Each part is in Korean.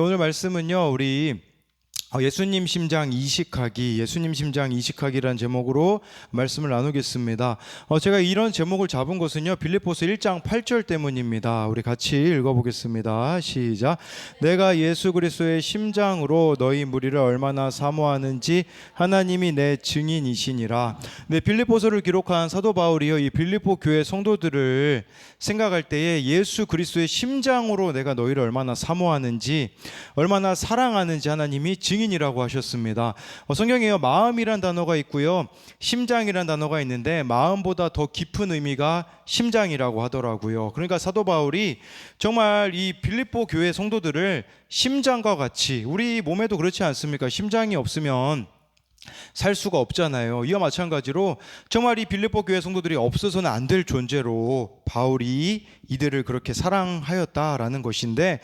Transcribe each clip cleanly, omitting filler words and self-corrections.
오늘 말씀은요, 우리 예수님 심장 이식하기라는 제목으로 말씀을 나누겠습니다. 제가 이런 제목을 잡은 것은요, 빌립보서 1장 8절 때문입니다. 우리 같이 읽어보겠습니다. 시작. 내가 예수 그리스도의 심장으로 너희 무리를 얼마나 사모하는지 하나님이 내 증인이시니라. 네, 빌립보서를 기록한 사도 바울이요, 이 빌립보 교회 성도들을 생각할 때에 예수 그리스도의 심장으로 내가 너희를 얼마나 사모하는지, 얼마나 사랑하는지 하나님이 증인이라고 하셨습니다. 성경에요, 마음이란 단어가 있고요, 심장이란 단어가 있는데 마음보다 더 깊은 의미가 심장이라고 하더라고요. 그러니까 사도 바울이 정말 이 빌립보 교회 성도들을 심장과 같이, 우리 몸에도 그렇지 않습니까? 심장이 없으면 살 수가 없잖아요. 이와 마찬가지로 정말 이 빌립보 교회 성도들이 없어서는 안 될 존재로 바울이 이들을 그렇게 사랑하였다라는 것인데,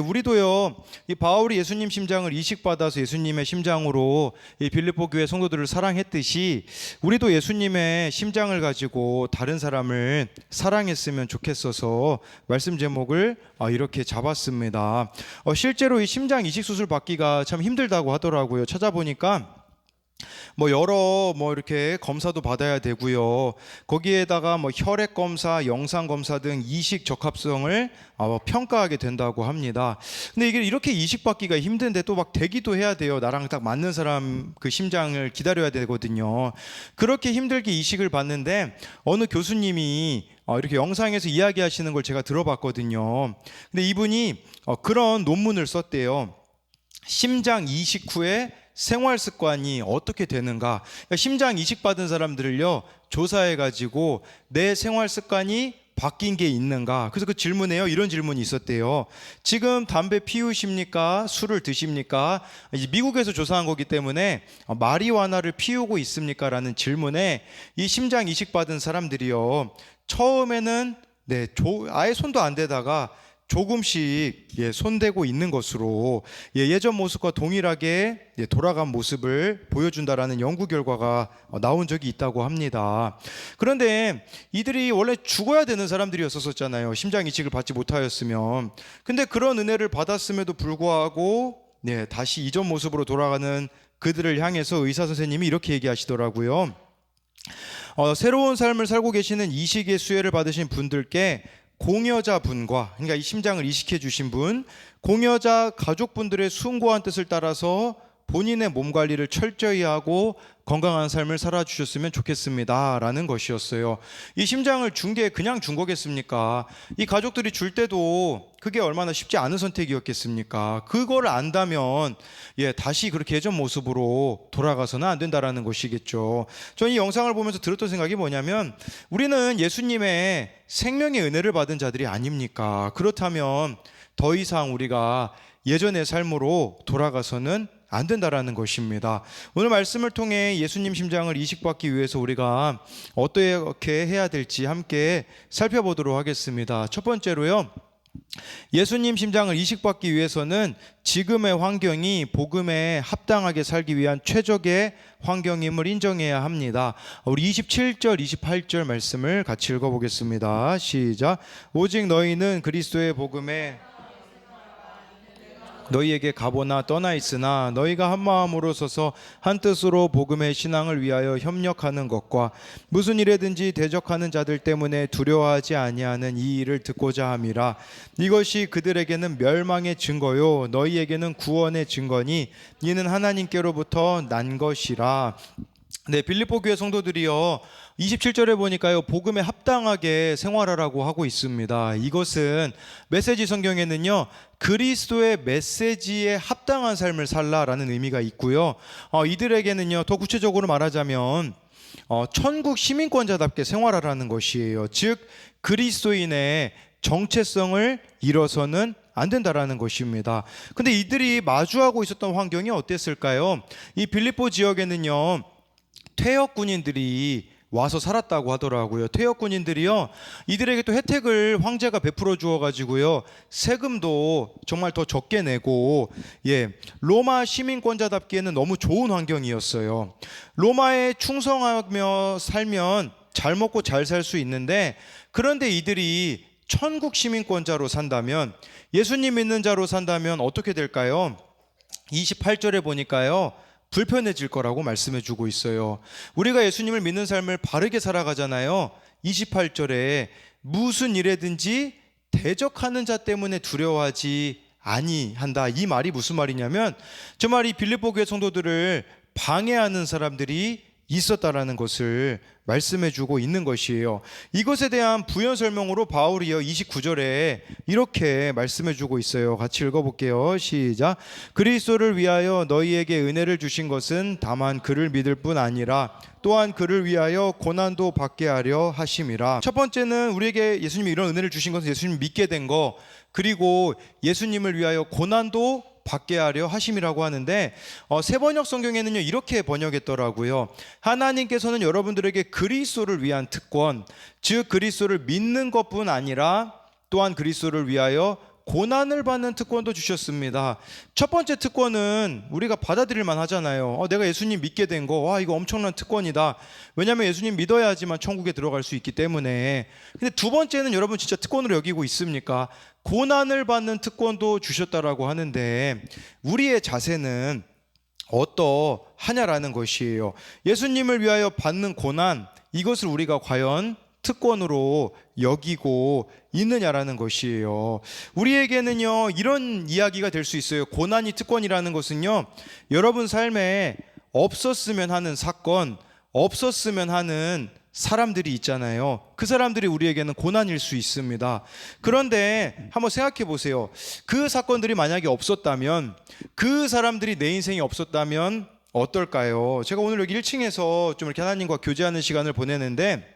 우리도요, 이 바울이 예수님 심장을 이식받아서 예수님의 심장으로 이 빌립보 교회 성도들을 사랑했듯이 우리도 예수님의 심장을 가지고 다른 사람을 사랑했으면 좋겠어서 말씀 제목을 이렇게 잡았습니다. 실제로 이 심장 이식 수술 받기가 참 힘들다고 하더라고요. 찾아보니까 여러 이렇게 검사도 받아야 되고요. 거기에다가 혈액 검사, 영상 검사 등 이식 적합성을 평가하게 된다고 합니다. 근데 이게 이렇게 이식 받기가 힘든데 또 막 대기도 해야 돼요. 나랑 딱 맞는 사람 그 심장을 기다려야 되거든요. 그렇게 힘들게 이식을 받는데 어느 교수님이 이렇게 영상에서 이야기하시는 걸 제가 들어봤거든요. 근데 이분이 그런 논문을 썼대요. 심장 이식 후에 생활 습관이 어떻게 되는가. 그러니까 심장 이식 받은 사람들을요, 조사해가지고 내 생활 습관이 바뀐 게 있는가. 그래서 그 질문에요, 이런 질문이 있었대요. 지금 담배 피우십니까? 술을 드십니까? 이제 미국에서 조사한 거기 때문에 마리화나를 피우고 있습니까? 라는 질문에 이 심장 이식 받은 사람들이요, 처음에는 아예 손도 안 대다가 조금씩 손대고 있는 것으로 예전 모습과 동일하게 돌아간 모습을 보여준다라는 연구 결과가 나온 적이 있다고 합니다. 그런데 이들이 원래 죽어야 되는 사람들이었었잖아요. 심장 이식을 받지 못하였으면. 근데 그런 은혜를 받았음에도 불구하고 다시 이전 모습으로 돌아가는 그들을 향해서 의사 선생님이 이렇게 얘기하시더라고요. 새로운 삶을 살고 계시는 이식의 수혜를 받으신 분들께 공여자분과, 그러니까 이 심장을 이식해 주신 분, 공여자 가족분들의 숭고한 뜻을 따라서 본인의 몸 관리를 철저히 하고 건강한 삶을 살아주셨으면 좋겠습니다 라는 것이었어요. 이 심장을 준 게 그냥 준 거겠습니까? 이 가족들이 줄 때도 그게 얼마나 쉽지 않은 선택이었겠습니까? 그걸 안다면 다시 그렇게 예전 모습으로 돌아가서는 안 된다라는 것이겠죠. 저는 이 영상을 보면서 들었던 생각이 뭐냐면, 우리는 예수님의 생명의 은혜를 받은 자들이 아닙니까? 그렇다면 더 이상 우리가 예전의 삶으로 돌아가서는 안 된다라는 것입니다. 오늘 말씀을 통해 예수님 심장을 이식받기 위해서 우리가 어떻게 해야 될지 함께 살펴보도록 하겠습니다. 첫 번째로요, 예수님 심장을 이식받기 위해서는 지금의 환경이 복음에 합당하게 살기 위한 최적의 환경임을 인정해야 합니다. 우리 27절, 28절 말씀을 같이 읽어보겠습니다. 시작. 오직 너희는 그리스도의 복음에 너희에게 가보나 떠나 있으나 너희가 한 마음으로 서서 한 뜻으로 복음의 신앙을 위하여 협력하는 것과 무슨 일에든지 대적하는 자들 때문에 두려워하지 아니하는 이 일을 듣고자 함이라. 이것이 그들에게는 멸망의 증거요 너희에게는 구원의 증거니 이는 하나님께로부터 난 것이라. 빌립보 교회 성도들이요, 27절에 보니까요, 복음에 합당하게 생활하라고 하고 있습니다. 이것은 메시지 성경에는요, 그리스도의 메시지에 합당한 삶을 살라라는 의미가 있고요, 이들에게는요, 더 구체적으로 말하자면 천국 시민권자답게 생활하라는 것이에요. 즉 그리스도인의 정체성을 잃어서는 안 된다라는 것입니다. 근데 이들이 마주하고 있었던 환경이 어땠을까요? 이 빌립보 지역에는요, 퇴역 군인들이 와서 살았다고 하더라고요. 퇴역 군인들이요, 이들에게 또 혜택을 황제가 베풀어 주어 가지고요, 세금도 정말 더 적게 내고, 로마 시민권자답기에는 너무 좋은 환경이었어요. 로마에 충성하며 살면 잘 먹고 잘 살 수 있는데, 그런데 이들이 천국 시민권자로 산다면, 예수님 믿는 자로 산다면 어떻게 될까요? 28절에 보니까요, 불편해질 거라고 말씀해 주고 있어요. 우리가 예수님을 믿는 삶을 바르게 살아가잖아요. 28절에 무슨 일에든지 대적하는 자 때문에 두려워하지 아니한다. 이 말이 무슨 말이냐면, 저 말이 빌립보 교회 성도들을 방해하는 사람들이 있었다라는 것을 말씀해 주고 있는 것이에요. 이것에 대한 부연 설명으로 바울이요 29절에 이렇게 말씀해 주고 있어요. 같이 읽어볼게요. 시작. 그리스도를 위하여 너희에게 은혜를 주신 것은 다만 그를 믿을 뿐 아니라 또한 그를 위하여 고난도 받게 하려 하심이라. 첫 번째는 우리에게 예수님이 이런 은혜를 주신 것은 예수님 믿게 된 거, 그리고 예수님을 위하여 고난도 받게 하려 하심이라고 하는데, 새 번역 성경에는요 이렇게 번역했더라고요. 하나님께서는 여러분들에게 그리스도를 위한 특권, 즉 그리스도를 믿는 것뿐 아니라 또한 그리스도를 위하여 고난을 받는 특권도 주셨습니다. 첫 번째 특권은 우리가 받아들일 만하잖아요. 내가 예수님 믿게 된 거, 와, 이거 엄청난 특권이다. 왜냐하면 예수님 믿어야지만 천국에 들어갈 수 있기 때문에. 근데 두 번째는 여러분 진짜 특권으로 여기고 있습니까? 고난을 받는 특권도 주셨다라고 하는데, 우리의 자세는 어떠하냐라는 것이에요. 예수님을 위하여 받는 고난, 이것을 우리가 과연 특권으로 여기고 있느냐라는 것이에요. 우리에게는요 이런 이야기가 될 수 있어요. 고난이 특권이라는 것은요, 여러분 삶에 없었으면 하는 사건, 없었으면 하는 사람들이 있잖아요. 그 사람들이 우리에게는 고난일 수 있습니다. 그런데 한번 생각해 보세요. 그 사건들이 만약에 없었다면, 그 사람들이 내 인생에 없었다면 어떨까요? 제가 오늘 여기 1층에서 좀 이렇게 하나님과 교제하는 시간을 보내는데,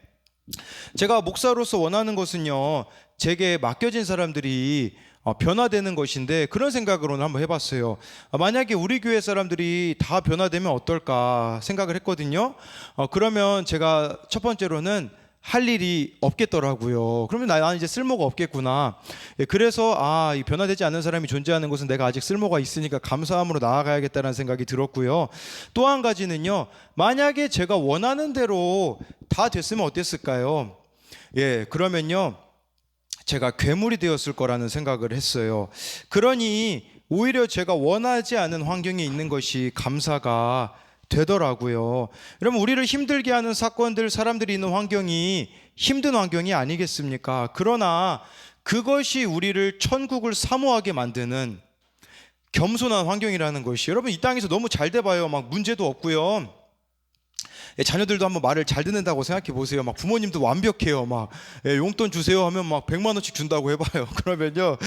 제가 목사로서 원하는 것은요, 제게 맡겨진 사람들이 변화되는 것인데, 그런 생각으로는 한번 해봤어요. 만약에 우리 교회 사람들이 다 변화되면 어떨까 생각을 했거든요. 그러면 제가 첫 번째로는 할 일이 없겠더라고요. 그러면 나는 이제 쓸모가 없겠구나. 그래서 이 변화되지 않는 사람이 존재하는 것은 내가 아직 쓸모가 있으니까 감사함으로 나아가야겠다는 생각이 들었고요. 또 한 가지는요, 만약에 제가 원하는 대로 다 됐으면 어땠을까요? 그러면요 제가 괴물이 되었을 거라는 생각을 했어요. 그러니 오히려 제가 원하지 않은 환경에 있는 것이 감사가 되더라고요. 여러분, 우리를 힘들게 하는 사건들, 사람들이 있는 환경이 힘든 환경이 아니겠습니까? 그러나 그것이 우리를 천국을 사모하게 만드는 겸손한 환경이라는 것이, 여러분 이 땅에서 너무 잘 돼봐요. 막 문제도 없고요. 자녀들도 한번 말을 잘 듣는다고 생각해 보세요. 막 부모님도 완벽해요. 막 용돈 주세요 하면 막 100만 원씩 준다고 해봐요. 그러면요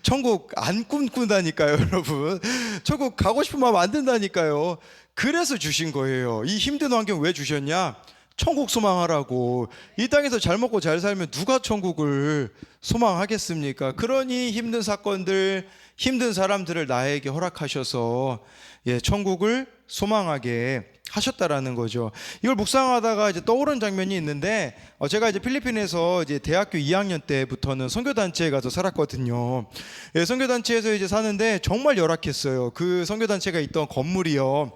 천국 안 꿈꾼다니까요. 여러분, 천국 가고 싶은 마음 안 든다니까요. 그래서 주신 거예요. 이 힘든 환경 왜 주셨냐? 천국 소망하라고. 이 땅에서 잘 먹고 잘 살면 누가 천국을 소망하겠습니까? 그러니 힘든 사건들, 힘든 사람들을 나에게 허락하셔서 천국을 소망하게 하셨다라는 거죠. 이걸 묵상하다가 이제 떠오른 장면이 있는데, 제가 이제 필리핀에서 이제 대학교 2학년 때부터는 선교단체에 가서 살았거든요. 선교단체에서 이제 사는데 정말 열악했어요. 그 선교단체가 있던 건물이요,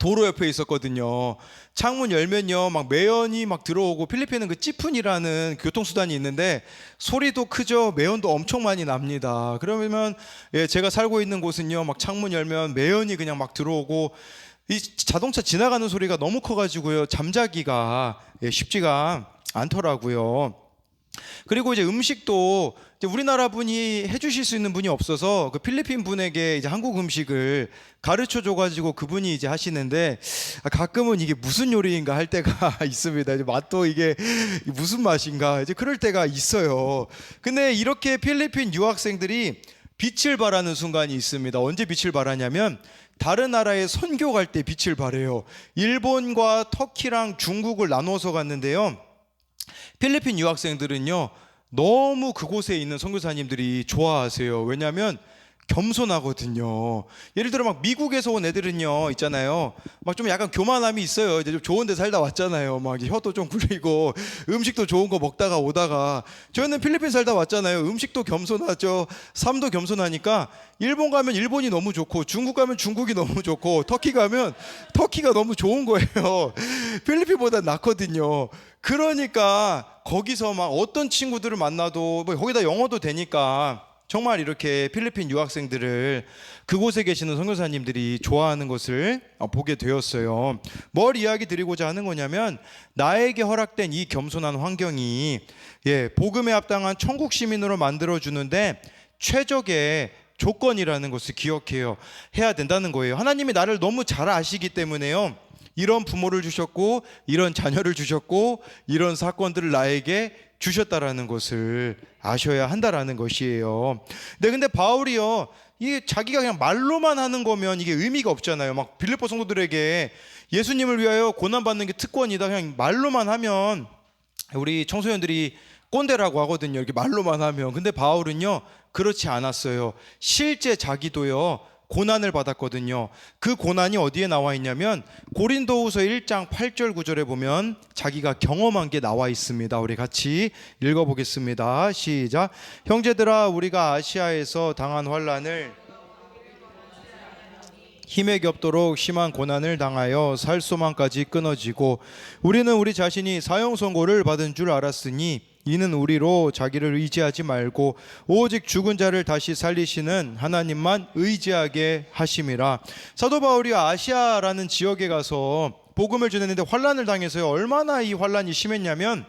도로 옆에 있었거든요. 창문 열면요 막 매연이 막 들어오고, 필리핀은 그 찌푼이라는 교통수단이 있는데 소리도 크죠. 매연도 엄청 많이 납니다. 그러면 제가 살고 있는 곳은요 막 창문 열면 매연이 그냥 막 들어오고, 이 자동차 지나가는 소리가 너무 커가지고요 잠자기가 쉽지가 않더라고요. 그리고 이제 음식도 이제 우리나라 분이 해주실 수 있는 분이 없어서 그 필리핀 분에게 이제 한국 음식을 가르쳐 줘가지고 그분이 이제 하시는데, 가끔은 이게 무슨 요리인가 할 때가 있습니다. 이제 맛도 이게 무슨 맛인가 이제 그럴 때가 있어요. 근데 이렇게 필리핀 유학생들이 빛을 발하는 순간이 있습니다. 언제 빛을 발하냐면, 다른 나라에 선교 갈 때 빛을 발해요. 일본과 터키랑 중국을 나눠서 갔는데요, 필리핀 유학생들은요 너무 그곳에 있는 선교사님들이 좋아하세요. 왜냐하면 겸손하거든요. 예를 들어 막 미국에서 온 애들은요 있잖아요, 막 좀 약간 교만함이 있어요. 이제 좀 좋은 데 살다 왔잖아요. 막 혀도 좀 굴리고 음식도 좋은 거 먹다가 오다가, 저희는 필리핀 살다 왔잖아요. 음식도 겸손하죠. 삶도 겸손하니까 일본 가면 일본이 너무 좋고, 중국 가면 중국이 너무 좋고, 터키 가면 터키가 너무 좋은 거예요. 필리핀보다 낫거든요. 그러니까 거기서 막 어떤 친구들을 만나도 뭐 거기다 영어도 되니까 정말 이렇게 필리핀 유학생들을 그곳에 계시는 선교사님들이 좋아하는 것을 보게 되었어요. 뭘 이야기 드리고자 하는 거냐면 나에게 허락된 이 겸손한 환경이 복음에 합당한 천국 시민으로 만들어 주는데 최적의 조건이라는 것을 해야 된다는 거예요. 하나님이 나를 너무 잘 아시기 때문에요. 이런 부모를 주셨고 이런 자녀를 주셨고 이런 사건들을 나에게 주셨다라는 것을 아셔야 한다라는 것이에요. 근데 바울이요, 이게 자기가 그냥 말로만 하는 거면 이게 의미가 없잖아요. 막 빌립보 성도들에게 예수님을 위하여 고난받는 게 특권이다, 그냥 말로만 하면 우리 청소년들이 꼰대라고 하거든요. 이렇게 말로만 하면. 근데 바울은요 그렇지 않았어요. 실제 자기도요 고난을 받았거든요. 그 고난이 어디에 나와 있냐면 고린도후서 1장 8절 9절에 보면 자기가 경험한 게 나와 있습니다. 우리 같이 읽어보겠습니다. 시작. 형제들아, 우리가 아시아에서 당한 환난을 힘에 겹도록 심한 고난을 당하여 살 소망까지 끊어지고 우리는 우리 자신이 사형 선고를 받은 줄 알았으니 이는 우리로 자기를 의지하지 말고 오직 죽은 자를 다시 살리시는 하나님만 의지하게 하심이라. 사도 바울이 아시아라는 지역에 가서 복음을 전했는데 환난을 당해서요, 얼마나 이 환난이 심했냐면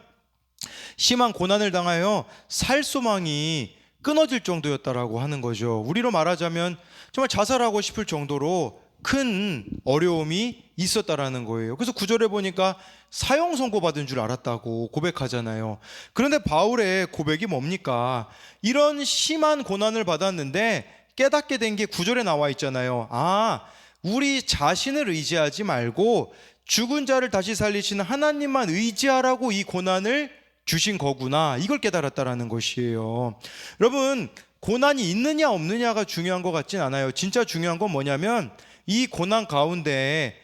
심한 고난을 당하여 살 소망이 끊어질 정도였다라고 하는 거죠. 우리로 말하자면 정말 자살하고 싶을 정도로 큰 어려움이 있었다라는 거예요. 그래서 9절에 보니까 사형 선고받은 줄 알았다고 고백하잖아요. 그런데 바울의 고백이 뭡니까? 이런 심한 고난을 받았는데 깨닫게 된 게 9절에 나와 있잖아요. 우리 자신을 의지하지 말고 죽은 자를 다시 살리시는 하나님만 의지하라고 이 고난을 주신 거구나, 이걸 깨달았다라는 것이에요. 여러분, 고난이 있느냐 없느냐가 중요한 것 같진 않아요. 진짜 중요한 건 뭐냐면 이 고난 가운데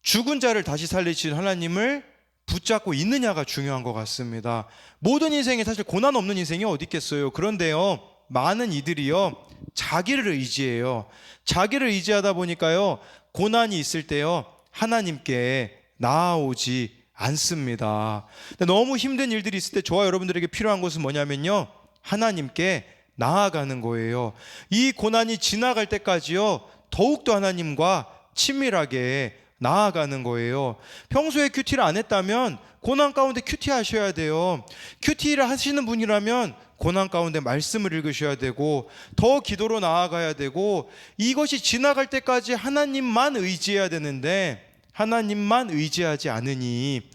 죽은 자를 다시 살리신 하나님을 붙잡고 있느냐가 중요한 것 같습니다. 모든 인생에 사실 고난 없는 인생이 어디 있겠어요. 그런데요, 많은 이들이요 자기를 의지해요. 자기를 의지하다 보니까요 고난이 있을 때요 하나님께 나아오지 않습니다. 근데 너무 힘든 일들이 있을 때 저와 여러분들에게 필요한 것은 뭐냐면요, 하나님께 나아가는 거예요. 이 고난이 지나갈 때까지요 더욱더 하나님과 친밀하게 나아가는 거예요. 평소에 큐티를 안 했다면 고난 가운데 큐티 하셔야 돼요. 큐티를 하시는 분이라면 고난 가운데 말씀을 읽으셔야 되고 더 기도로 나아가야 되고 이것이 지나갈 때까지 하나님만 의지해야 되는데 하나님만 의지하지 않으니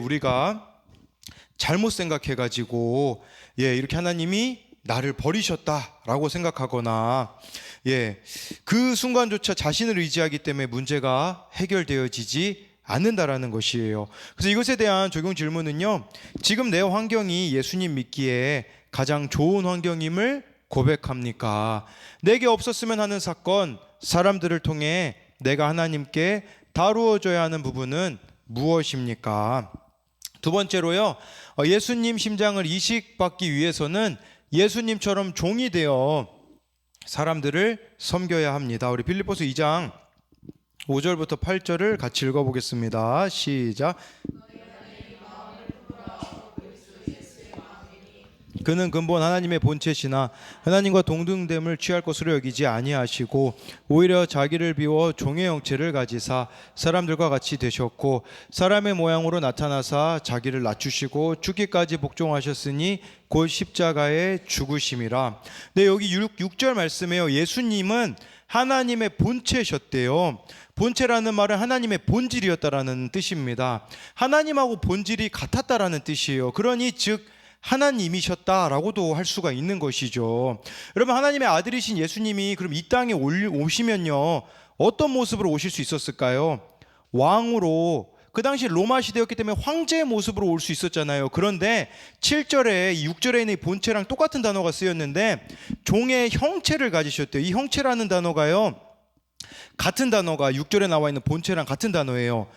우리가 잘못 생각해가지고 이렇게 하나님이 나를 버리셨다라고 생각하거나 그 순간조차 자신을 의지하기 때문에 문제가 해결되어지지 않는다라는 것이에요. 그래서 이것에 대한 적용 질문은요, 지금 내 환경이 예수님 믿기에 가장 좋은 환경임을 고백합니까? 내게 없었으면 하는 사건, 사람들을 통해 내가 하나님께 다루어져야 하는 부분은 무엇입니까? 두 번째로요, 예수님 심장을 이식받기 위해서는 예수님처럼 종이 되어 사람들을 섬겨야 합니다. 우리 빌립보서 2장 5절부터 8절을 같이 읽어보겠습니다. 시작. 그는 근본 하나님의 본체시나 하나님과 동등됨을 취할 것으로 여기지 아니하시고 오히려 자기를 비워 종의 형체를 가지사 사람들과 같이 되셨고 사람의 모양으로 나타나사 자기를 낮추시고 죽기까지 복종하셨으니 곧 십자가에 죽으심이라. 네, 여기 6절 말씀에요, 예수님은 하나님의 본체셨대요. 본체라는 말은 하나님의 본질이었다라는 뜻입니다. 하나님하고 본질이 같았다라는 뜻이에요. 그러니 즉 하나님이셨다라고도 할 수가 있는 것이죠. 여러분, 하나님의 아들이신 예수님이 그럼 이 땅에 오시면요 어떤 모습으로 오실 수 있었을까요? 왕으로, 그 당시 로마 시대였기 때문에 황제의 모습으로 올 수 있었잖아요. 그런데 7절에 6절에 있는 본체랑 똑같은 단어가 쓰였는데 종의 형체를 가지셨대요. 이 형체라는 단어가요, 같은 단어가 6절에 나와 있는 본체랑 같은 단어예요.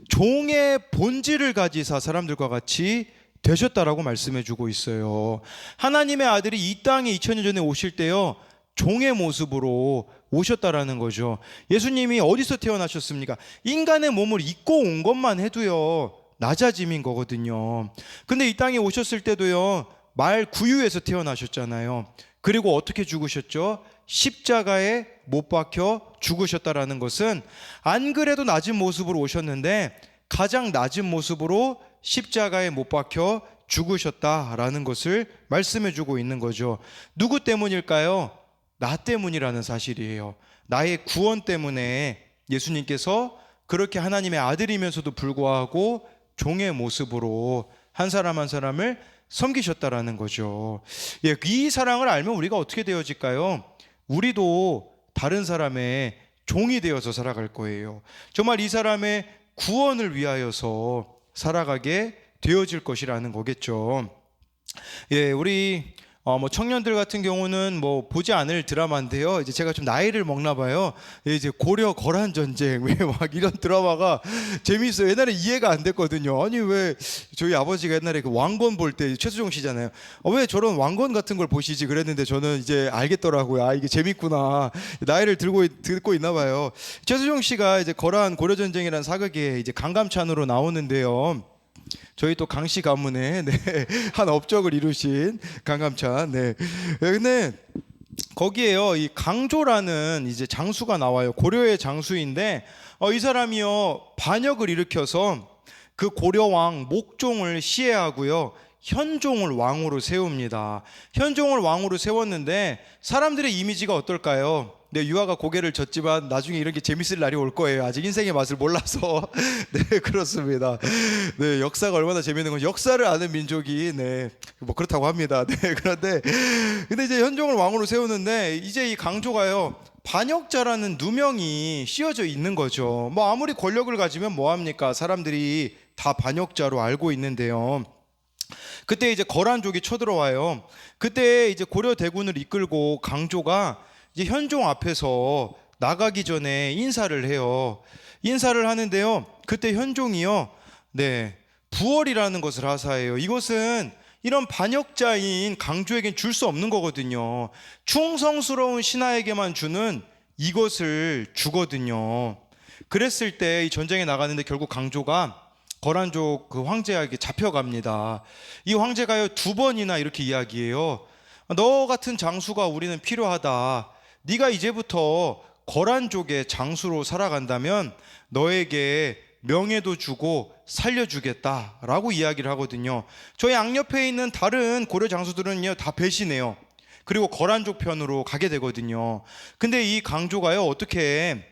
종의 본질을 가지사 사람들과 같이 되셨다라고 말씀해주고 있어요. 하나님의 아들이 이 땅에 2000년 전에 오실 때요 종의 모습으로 오셨다라는 거죠. 예수님이 어디서 태어나셨습니까? 인간의 몸을 입고 온 것만 해도요 낮아짐인 거거든요. 근데 이 땅에 오셨을 때도요, 말 구유에서 태어나셨잖아요. 그리고 어떻게 죽으셨죠? 십자가에 못 박혀 죽으셨다라는 것은 안 그래도 낮은 모습으로 오셨는데 가장 낮은 모습으로 십자가에 못 박혀 죽으셨다라는 것을 말씀해 주고 있는 거죠. 누구 때문일까요? 나 때문이라는 사실이에요. 나의 구원 때문에 예수님께서 그렇게 하나님의 아들이면서도 불구하고 종의 모습으로 한 사람 한 사람을 섬기셨다라는 거죠. 예, 이 사랑을 알면 우리가 어떻게 되어질까요? 우리도 다른 사람의 종이 되어서 살아갈 거예요. 정말 이 사람의 구원을 위하여서 살아가게 되어질 것이라는 거겠죠. 예, 우리 청년들 같은 경우는 보지 않을 드라마인데요. 이제 제가 좀 나이를 먹나 봐요. 예, 이제 고려 거란 전쟁 왜 막 이런 드라마가 재미있어요. 옛날에 이해가 안 됐거든요. 아니 왜 저희 아버지가 옛날에 그 왕건 볼 때 최수종 씨잖아요. 왜 저런 왕건 같은 걸 보시지 그랬는데 저는 이제 알겠더라고요. 아 이게 재밌구나. 나이를 듣고 있나 봐요. 최수종 씨가 이제 거란 고려 전쟁이라는 사극에 이제 강감찬으로 나오는데요. 저희 또 강씨 가문에 한 업적을 이루신 강감찬. 근데 거기에요 이 강조라는 이제 장수가 나와요. 고려의 장수인데 이 사람이요 반역을 일으켜서 그 고려 왕 목종을 시해하고요 현종을 왕으로 세웁니다. 현종을 왕으로 세웠는데 사람들의 이미지가 어떨까요? 네, 유아가 고개를 젓지만 나중에 이런 게 재밌을 날이 올 거예요. 아직 인생의 맛을 몰라서. 네, 그렇습니다. 네, 역사가 얼마나 재밌는 건지 역사를 아는 민족이 그렇다고 합니다. 네, 그런데 근데 이제 현종을 왕으로 세우는데 이제 이 강조가요 반역자라는 누명이 씌워져 있는 거죠. 아무리 권력을 가지면 뭐 합니까? 사람들이 다 반역자로 알고 있는데요. 그때 이제 거란족이 쳐들어와요. 그때 이제 고려 대군을 이끌고 강조가 이제 현종 앞에서 나가기 전에 인사를 해요. 인사를 하는데요. 그때 현종이요. 부월이라는 것을 하사해요. 이것은 이런 반역자인 강조에겐 줄 수 없는 거거든요. 충성스러운 신하에게만 주는 이것을 주거든요. 그랬을 때 이 전쟁에 나가는데 결국 강조가 거란족 그 황제에게 잡혀갑니다. 이 황제가요 2번이나 이렇게 이야기해요. 너 같은 장수가 우리는 필요하다. 네가 이제부터 거란족의 장수로 살아간다면 너에게 명예도 주고 살려주겠다라고 이야기를 하거든요. 저 양옆에 있는 다른 고려 장수들은요 다 배신해요. 그리고 거란족 편으로 가게 되거든요. 근데 이 강조가요 어떻게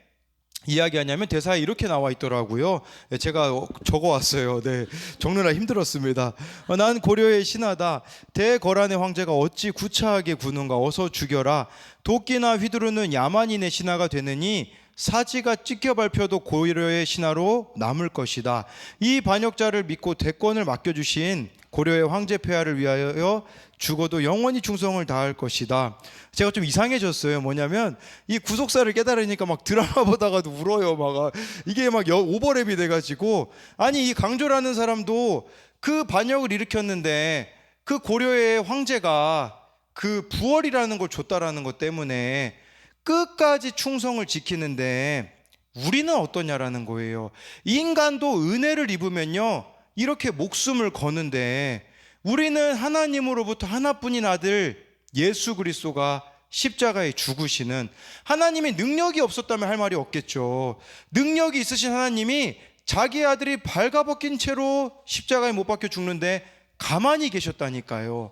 이야기하냐면 대사에 이렇게 나와 있더라고요. 제가 적어왔어요. 적느라 힘들었습니다. 난 고려의 신하다. 대거란의 황제가 어찌 구차하게 구는가. 어서 죽여라. 도끼나 휘두르는 야만인의 신하가 되느니 사지가 찢겨 밟혀도 고려의 신하로 남을 것이다. 이 반역자를 믿고 대권을 맡겨주신 고려의 황제 폐하를 위하여 죽어도 영원히 충성을 다할 것이다. 제가 좀 이상해졌어요. 뭐냐면 이 구속사를 깨달으니까 막 드라마 보다가도 울어요. 이게 오버랩이 돼가지고 아니 이 강조라는 사람도 그 반역을 일으켰는데 그 고려의 황제가 그 부월이라는 걸 줬다라는 것 때문에 끝까지 충성을 지키는데 우리는 어떠냐라는 거예요. 인간도 은혜를 입으면요 이렇게 목숨을 거는데 우리는 하나님으로부터 하나뿐인 아들 예수 그리스도가 십자가에 죽으시는 하나님의 능력이 없었다면 할 말이 없겠죠. 능력이 있으신 하나님이 자기 아들이 발가벗긴 채로 십자가에 못 박혀 죽는데 가만히 계셨다니까요.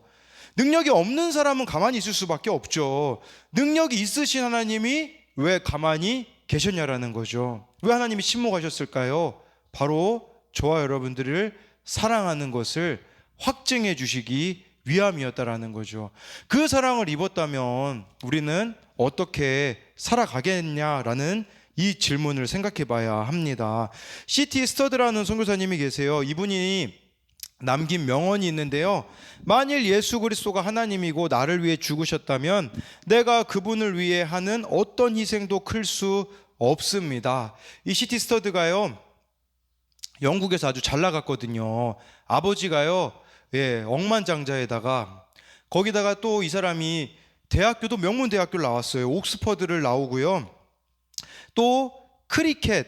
능력이 없는 사람은 가만히 있을 수밖에 없죠. 능력이 있으신 하나님이 왜 가만히 계셨냐라는 거죠. 왜 하나님이 침묵하셨을까요? 바로 저와 여러분들을 사랑하는 것을 확증해 주시기 위함이었다라는 거죠. 그 사랑을 입었다면 우리는 어떻게 살아가겠냐라는 이 질문을 생각해 봐야 합니다. C.T. 스터드라는 선교사님이 계세요. 이분이 남긴 명언이 있는데요. 만일 예수 그리스도가 하나님이고 나를 위해 죽으셨다면 내가 그분을 위해 하는 어떤 희생도 클 수 없습니다. 이 C.T. 스터드가요 영국에서 아주 잘 나갔거든요. 아버지가요 억만장자에다가 거기다가 또 이 사람이 대학교도 명문 대학교를 나왔어요. 옥스퍼드를 나오고요. 또 크리켓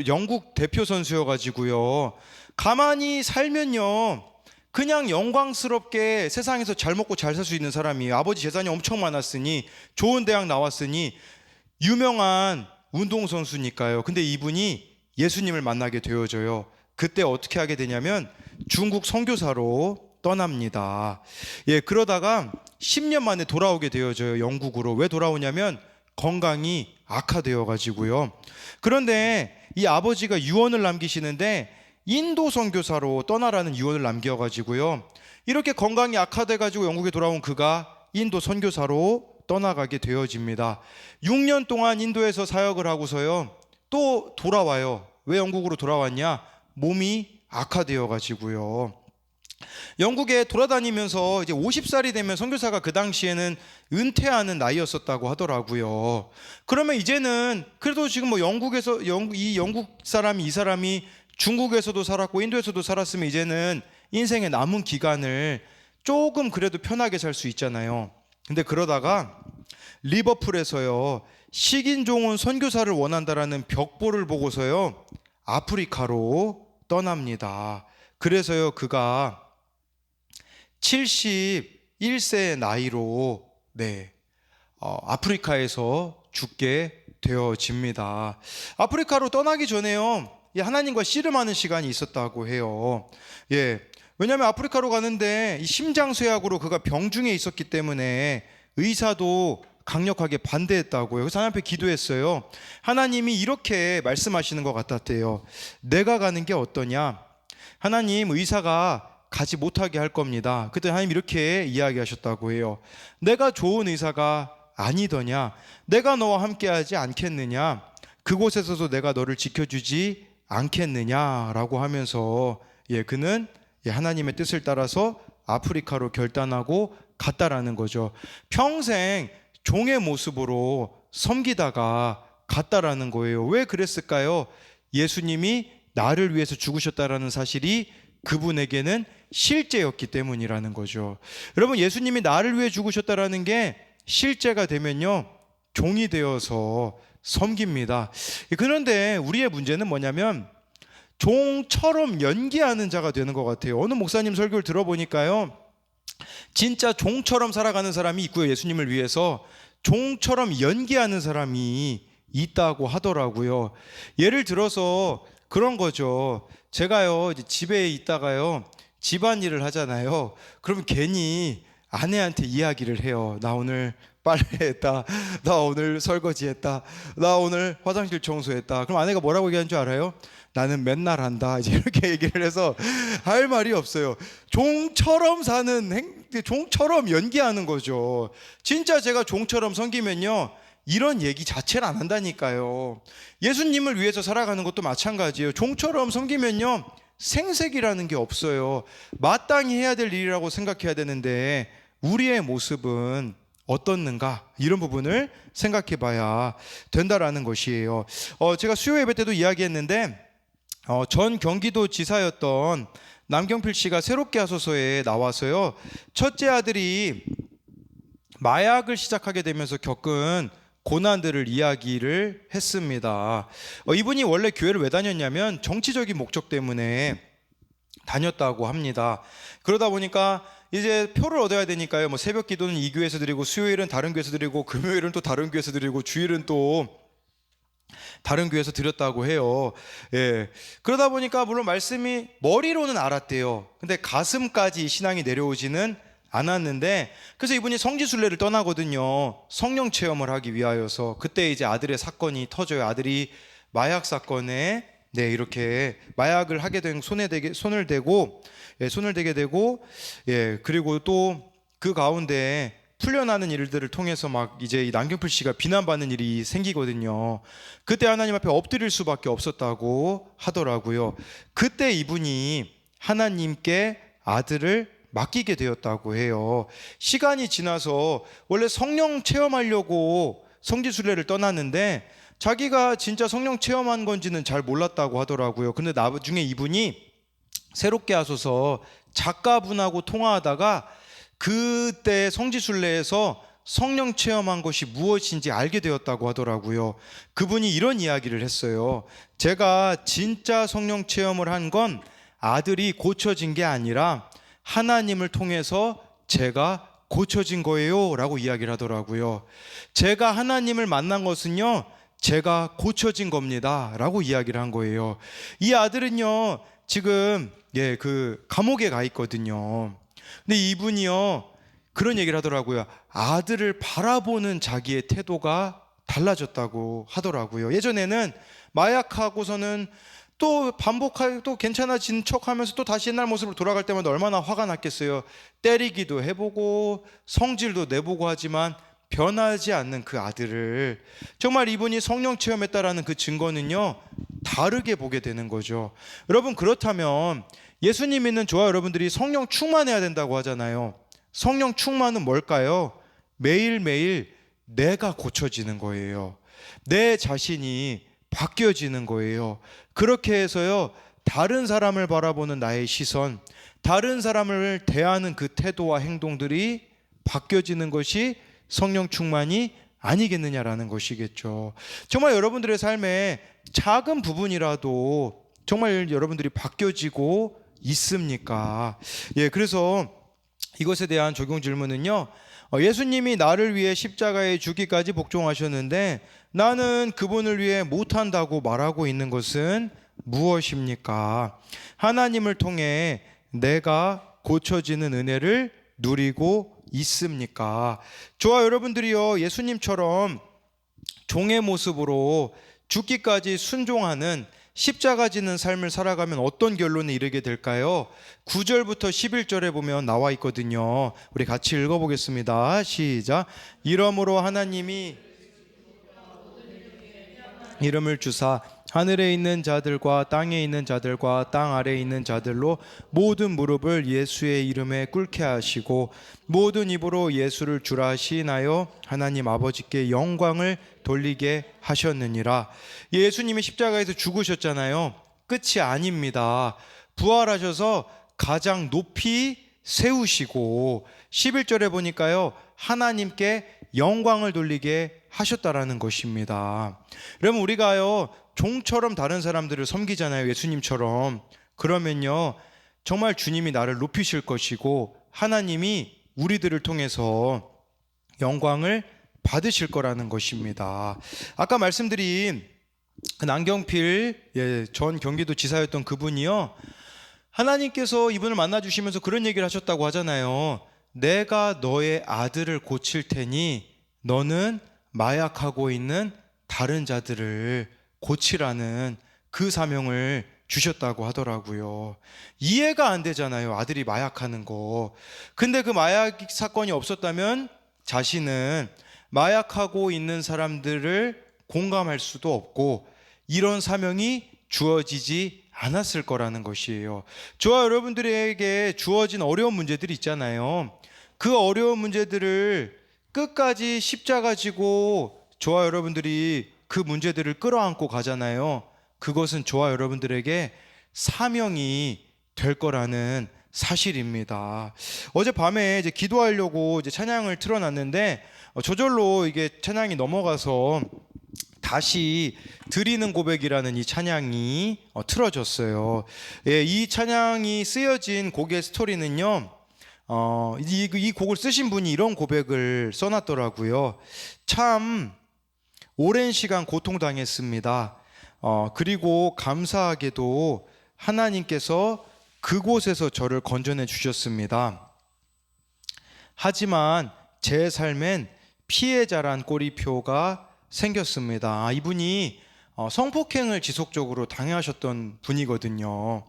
영국 대표 선수여가지고요. 가만히 살면요, 그냥 영광스럽게 세상에서 잘 먹고 잘 살 수 있는 사람이에요. 아버지 재산이 엄청 많았으니, 좋은 대학 나왔으니 유명한 운동선수니까요. 근데 이분이 예수님을 만나게 되어져요. 그때 어떻게 하게 되냐면 중국 선교사로 떠납니다. 그러다가 10년 만에 돌아오게 되어져요. 영국으로. 왜 돌아오냐면 건강이 악화되어 가지고요. 그런데 이 아버지가 유언을 남기시는데 인도 선교사로 떠나라는 유언을 남겨 가지고요. 이렇게 건강이 악화돼 가지고 영국에 돌아온 그가 인도 선교사로 떠나가게 되어집니다. 6년 동안 인도에서 사역을 하고서요, 또 돌아와요. 왜 영국으로 돌아왔냐? 몸이 악화되어 가지고요. 영국에 돌아다니면서 이제 50살이 되면 선교사가 그 당시에는 은퇴하는 나이였었다고 하더라고요. 그러면 이제는 그래도 지금 뭐 영국에서 이 영국 사람이, 이 사람이 중국에서도 살았고 인도에서도 살았으면 이제는 인생의 남은 기간을 조금 그래도 편하게 살 수 있잖아요. 근데 그러다가 리버풀에서요, 식인종은 선교사를 원한다라는 벽보를 보고서요, 아프리카로 떠납니다. 그래서요, 그가 71세의 나이로 아프리카에서 죽게 되어집니다. 아프리카로 떠나기 전에요, 하나님과 씨름하는 시간이 있었다고 해요. 왜냐하면 아프리카로 가는데 이 심장쇠약으로 그가 병중에 있었기 때문에 의사도 강력하게 반대했다고요. 그래서 하나님 앞에 기도했어요. 하나님이 이렇게 말씀하시는 것 같았대요. 내가 가는 게 어떠냐? 하나님, 의사가 가지 못하게 할 겁니다. 그때 하나님 이렇게 이야기하셨다고 해요. 내가 좋은 의사가 아니더냐? 내가 너와 함께하지 않겠느냐? 그곳에서도 내가 너를 지켜주지 않겠느냐라고 하면서 그는 하나님의 뜻을 따라서 아프리카로 결단하고 갔다라는 거죠. 평생 종의 모습으로 섬기다가 갔다라는 거예요. 왜 그랬을까요? 예수님이 나를 위해서 죽으셨다라는 사실이 그분에게는 실제였기 때문이라는 거죠. 여러분, 예수님이 나를 위해 죽으셨다라는 게 실제가 되면요, 종이 되어서 섬깁니다. 그런데 우리의 문제는 뭐냐면 종처럼 연기하는 자가 되는 것 같아요. 어느 목사님 설교를 들어보니까요, 진짜 종처럼 살아가는 사람이 있고요, 예수님을 위해서 종처럼 연기하는 사람이 있다고 하더라고요. 예를 들어서 그런 거죠. 제가요, 이제 집에 있다가요, 집안일을 하잖아요. 그러면 괜히 아내한테 이야기를 해요. 나 오늘 빨래했다, 나 오늘 설거지했다, 나 오늘 화장실 청소했다. 그럼 아내가 뭐라고 얘기하는 줄 알아요? 나는 맨날 한다, 이제 이렇게 얘기를 해서 할 말이 없어요. 종처럼 종처럼 연기하는 거죠. 진짜 제가 종처럼 섬기면요, 이런 얘기 자체를 안 한다니까요. 예수님을 위해서 살아가는 것도 마찬가지예요. 종처럼 섬기면요, 생색이라는 게 없어요. 마땅히 해야 될 일이라고 생각해야 되는데 우리의 모습은 어떻는가, 이런 부분을 생각해 봐야 된다라는 것이에요. 제가 수요 예배 때도 이야기했는데 전 경기도 지사였던 남경필 씨가 새롭게 하소서에 나와서요, 첫째 아들이 마약을 시작하게 되면서 겪은 고난들을 이야기를 했습니다. 이분이 원래 교회를 왜 다녔냐면 정치적인 목적 때문에 다녔다고 합니다. 그러다 보니까 이제 표를 얻어야 되니까요, 뭐 새벽 기도는 이 교회에서 드리고, 수요일은 다른 교회에서 드리고, 금요일은 또 다른 교회에서 드리고, 주일은 또 다른 교회에서 드렸다고 해요. 그러다 보니까 물론 말씀이 머리로는 알았대요. 근데 가슴까지 신앙이 내려오지는 않았는데, 그래서 이분이 성지순례를 떠나거든요. 성령 체험을 하기 위하여서. 그때 이제 아들의 사건이 터져요. 아들이 마약 사건에 이렇게 마약을 하게 된 손을 대게 되고, 그리고 또 그 가운데 풀려나는 일들을 통해서 막 이제 이 남경필 씨가 비난받는 일이 생기거든요. 그때 하나님 앞에 엎드릴 수밖에 없었다고 하더라고요. 그때 이분이 하나님께 아들을 맡기게 되었다고 해요. 시간이 지나서 원래 성령 체험하려고 성지순례를 떠났는데 자기가 진짜 성령 체험한 건지는 잘 몰랐다고 하더라고요. 근데 나중에 이분이 새롭게 하소서 작가분하고 통화하다가 그때 성지순례에서 성령 체험한 것이 무엇인지 알게 되었다고 하더라고요. 그분이 이런 이야기를 했어요. 제가 진짜 성령 체험을 한 건 아들이 고쳐진 게 아니라 하나님을 통해서 제가 고쳐진 거예요 라고 이야기를 하더라고요. 제가 하나님을 만난 것은요, 제가 고쳐진 겁니다 라고 이야기를 한 거예요. 이 아들은요, 지금 그 감옥에 가 있거든요. 근데 이분이요, 그런 얘기를 하더라고요. 아들을 바라보는 자기의 태도가 달라졌다고 하더라고요. 예전에는 마약하고서는 또 반복하고 또 괜찮아진 척하면서 또 다시 옛날 모습으로 돌아갈 때마다 얼마나 화가 났겠어요. 때리기도 해보고 성질도 내보고 하지만 변하지 않는 그 아들을, 정말 이분이 성령 체험했다라는 그 증거는요, 다르게 보게 되는 거죠. 여러분, 그렇다면 예수님 믿는 저와 여러분들이 성령 충만해야 된다고 하잖아요. 성령 충만은 뭘까요? 매일매일 내가 고쳐지는 거예요. 내 자신이 바뀌어지는 거예요. 그렇게 해서요, 다른 사람을 바라보는 나의 시선, 다른 사람을 대하는 그 태도와 행동들이 바뀌어지는 것이 성령 충만이 아니겠느냐라는 것이겠죠. 정말 여러분들의 삶에 작은 부분이라도 정말 여러분들이 바뀌어지고 있습니까? 그래서 이것에 대한 적용 질문은요, 예수님이 나를 위해 십자가에 죽기까지 복종하셨는데 나는 그분을 위해 못한다고 말하고 있는 것은 무엇입니까? 하나님을 통해 내가 고쳐지는 은혜를 누리고 있습니까? 저와 여러분들이요, 예수님처럼 종의 모습으로 죽기까지 순종하는 십자가 지는 삶을 살아가면 어떤 결론에 이르게 될까요? 9절부터 11절에 보면 나와 있거든요. 우리 같이 읽어보겠습니다. 시작. 이러므로 하나님이 이름을 주사 하늘에 있는 자들과 땅에 있는 자들과 땅 아래에 있는 자들로 모든 무릎을 예수의 이름에 꿇게 하시고 모든 입으로 예수를 주라 시인하여 하나님 아버지께 영광을 돌리게 하셨느니라. 예수님이 십자가에서 죽으셨잖아요. 끝이 아닙니다. 부활하셔서 가장 높이 세우시고 11절에 보니까요, 하나님께 영광을 돌리게 하셨다라는 것입니다. 여러분, 우리가요, 종처럼 다른 사람들을 섬기잖아요. 예수님처럼. 그러면요, 정말 주님이 나를 높이실 것이고 하나님이 우리들을 통해서 영광을 받으실 거라는 것입니다. 아까 말씀드린 그 남경필 전 경기도 지사였던 그분이요, 하나님께서 이분을 만나주시면서 그런 얘기를 하셨다고 하잖아요. 내가 너의 아들을 고칠 테니 너는 마약하고 있는 다른 자들을 고치라는 그 사명을 주셨다고 하더라고요. 이해가 안 되잖아요, 아들이 마약하는 거. 근데 그 마약 사건이 없었다면 자신은 마약하고 있는 사람들을 공감할 수도 없고 이런 사명이 주어지지 않았을 거라는 것이에요. 저와 여러분들에게 주어진 어려운 문제들이 있잖아요. 그 어려운 문제들을 끝까지 십자가 지고 저와 여러분들이 그 문제들을 끌어안고 가잖아요. 그것은 저와 여러분들에게 사명이 될 거라는 사실입니다. 어젯밤에 이제 기도하려고 이제 찬양을 틀어놨는데 저절로 이게 찬양이 넘어가서 다시 드리는 고백이라는 이 찬양이 틀어졌어요. 이 찬양이 쓰여진 곡의 스토리는요, 이 곡을 쓰신 분이 이런 고백을 써놨더라고요. 참 오랜 시간 고통당했습니다. 그리고 감사하게도 하나님께서 그곳에서 저를 건져내 주셨습니다. 하지만 제 삶엔 피해자란 꼬리표가 생겼습니다. 이분이 성폭행을 지속적으로 당하셨던 분이거든요.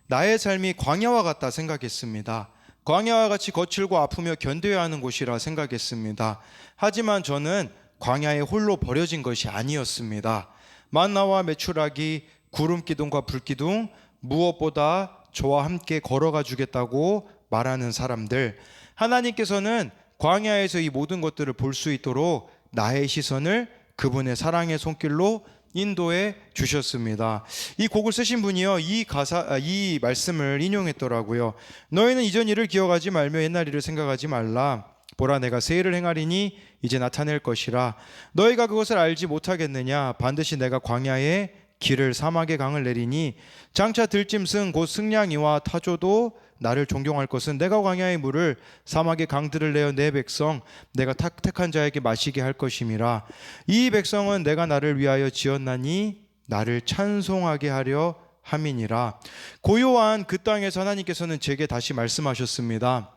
나의 삶이 광야와 같다 생각했습니다. 광야와 같이 거칠고 아프며 견뎌야 하는 곳이라 생각했습니다. 하지만 저는 광야에 홀로 버려진 것이 아니었습니다. 만나와 메추라기, 구름기둥과 불기둥, 무엇보다 저와 함께 걸어가 주겠다고 말하는 사람들, 하나님께서는 광야에서 이 모든 것들을 볼 수 있도록 나의 시선을 그분의 사랑의 손길로 인도해 주셨습니다. 이 곡을 쓰신 분이요, 이 말씀을 인용했더라고요. 너희는 이전 일을 기억하지 말며 옛날 일을 생각하지 말라. 보라, 내가 세일을 행하리니 이제 나타낼 것이라. 너희가 그것을 알지 못하겠느냐? 반드시 내가 광야에 길을, 사막의 강을 내리니 장차 들짐승 곧 승냥이와 타조도 나를 존경할 것은 내가 광야의 물을, 사막의 강들을 내어 내 백성 내가 택한 자에게 마시게 할 것임이라. 이 백성은 내가 나를 위하여 지었나니 나를 찬송하게 하려 함이니라. 고요한 그 땅에서 하나님께서는 제게 다시 말씀하셨습니다.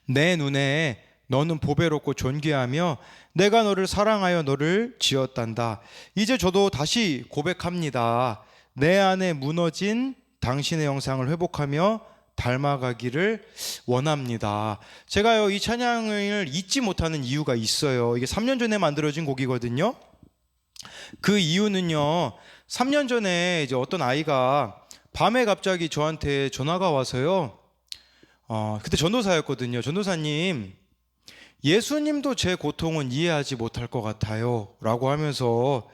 내 눈에 너는 보배롭고 존귀하며 내가 너를 사랑하여 너를 지었단다. 이제 저도 다시 고백합니다. 내 안에 무너진 당신의 형상을 회복하며 닮아가기를 원합니다. 제가요, 이 찬양을 잊지 못하는 이유가 있어요. 이게 3년 전에 만들어진 곡이거든요. 그 이유는요, 3년 전에 이제 어떤 아이가 밤에 갑자기 저한테 전화가 와서요, 그때 전도사였거든요. 전도사님, 예수님도 제 고통은 이해하지 못할 것 같아요 라고 하면서,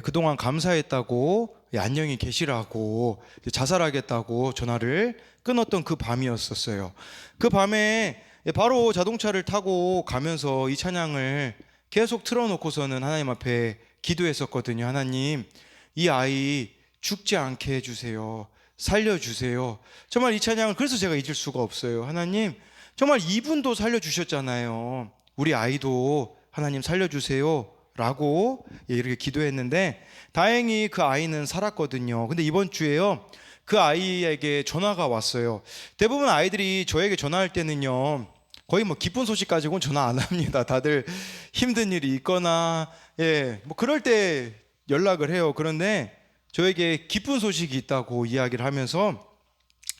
그동안 감사했다고, 안녕히 계시라고, 자살하겠다고 전화를 끊었던 그 밤이었었어요. 그 밤에 바로 자동차를 타고 가면서 이 찬양을 계속 틀어놓고서는 하나님 앞에 기도했었거든요. 하나님, 이 아이 죽지 않게 해주세요. 살려주세요. 정말 이 찬양을 그래서 제가 잊을 수가 없어요. 하나님, 정말 이분도 살려주셨잖아요. 우리 아이도 하나님 살려주세요 라고 이렇게 기도했는데, 다행히 그 아이는 살았거든요. 근데 이번 주에요, 그 아이에게 전화가 왔어요. 대부분 아이들이 저에게 전화할 때는요, 거의 뭐 기쁜 소식 가지고는 전화 안 합니다. 다들 힘든 일이 있거나, 뭐 그럴 때 연락을 해요. 그런데 저에게 기쁜 소식이 있다고 이야기를 하면서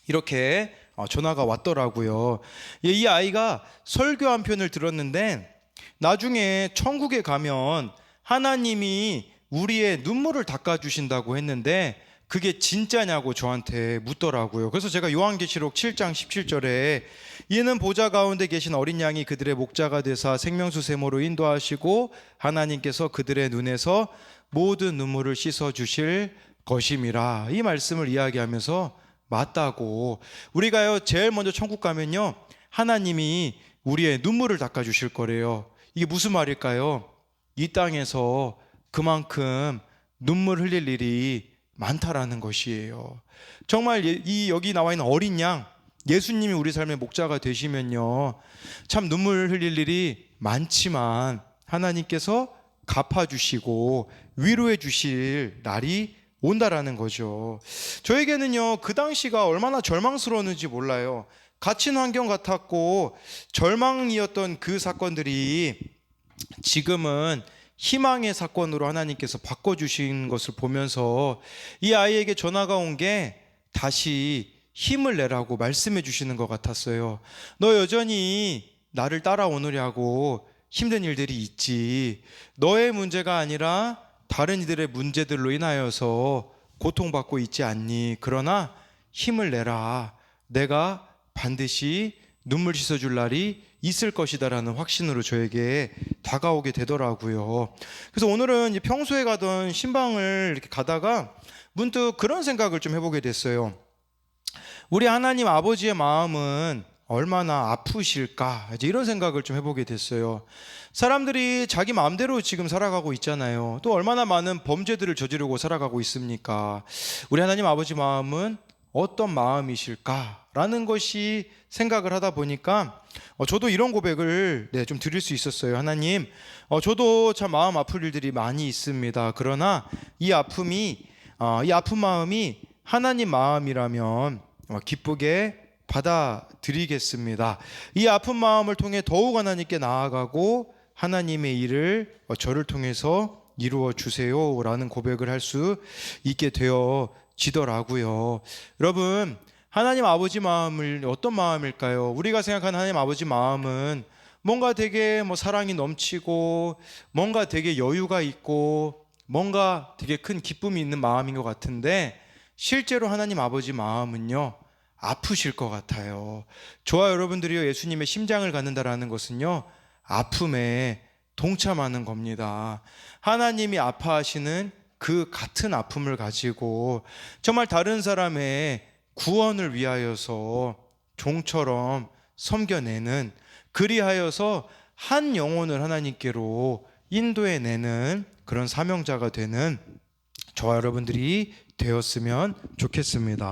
이렇게 전화가 왔더라고요. 이 아이가 설교 한 편을 들었는데, 나중에 천국에 가면 하나님이 우리의 눈물을 닦아주신다고 했는데 그게 진짜냐고 저한테 묻더라고요. 그래서 제가 요한계시록 7장 17절에 이는 보좌 가운데 계신 어린 양이 그들의 목자가 되사 생명수 샘으로 인도하시고 하나님께서 그들의 눈에서 모든 눈물을 씻어주실 것임이라, 이 말씀을 이야기하면서 맞다고, 우리가요 제일 먼저 천국 가면요 하나님이 우리의 눈물을 닦아주실 거래요. 이게 무슨 말일까요? 이 땅에서 그만큼 눈물 흘릴 일이 많다라는 것이에요. 정말 이 여기 나와 있는 어린 양, 예수님이 우리 삶의 목자가 되시면요 참 눈물 흘릴 일이 많지만 하나님께서 갚아주시고 위로해 주실 날이 온다라는 거죠. 저에게는요 그 당시가 얼마나 절망스러웠는지 몰라요. 갇힌 환경 같았고 절망이었던 그 사건들이 지금은 희망의 사건으로 하나님께서 바꿔주신 것을 보면서 이 아이에게 전화가 온 게 다시 힘을 내라고 말씀해 주시는 것 같았어요. 너 여전히 나를 따라오느냐고 힘든 일들이 있지. 너의 문제가 아니라 다른 이들의 문제들로 인하여서 고통받고 있지 않니? 그러나 힘을 내라. 내가 반드시 눈물 씻어줄 날이 있을 것이다라는 확신으로 저에게 다가오게 되더라고요. 그래서 오늘은 평소에 가던 신방을 이렇게 가다가 문득 그런 생각을 좀 해보게 됐어요. 우리 하나님 아버지의 마음은 얼마나 아프실까, 이제 이런 생각을 좀 해보게 됐어요. 사람들이 자기 마음대로 지금 살아가고 있잖아요. 또 얼마나 많은 범죄들을 저지르고 살아가고 있습니까? 우리 하나님 아버지 마음은 어떤 마음이실까라는 것이 생각을 하다 보니까 저도 이런 고백을 좀 드릴 수 있었어요. 하나님, 저도 참 마음 아플 일들이 많이 있습니다. 그러나 이 아픈 마음이 하나님 마음이라면 기쁘게 받아들이겠습니다. 이 아픈 마음을 통해 더욱 하나님께 나아가고 하나님의 일을 저를 통해서 이루어 주세요 라는 고백을 할 수 있게 되어지더라고요. 여러분, 하나님 아버지 마음을 어떤 마음일까요? 우리가 생각하는 하나님 아버지 마음은 뭔가 되게 사랑이 넘치고 뭔가 되게 여유가 있고 뭔가 되게 큰 기쁨이 있는 마음인 것 같은데, 실제로 하나님 아버지 마음은요 아프실 것 같아요. 저와 여러분들이요 예수님의 심장을 갖는다라는 것은요 아픔에 동참하는 겁니다. 하나님이 아파하시는 그 같은 아픔을 가지고 정말 다른 사람의 구원을 위하여서 종처럼 섬겨내는, 그리하여서 한 영혼을 하나님께로 인도해내는 그런 사명자가 되는 저와 여러분들이 되었으면 좋겠습니다.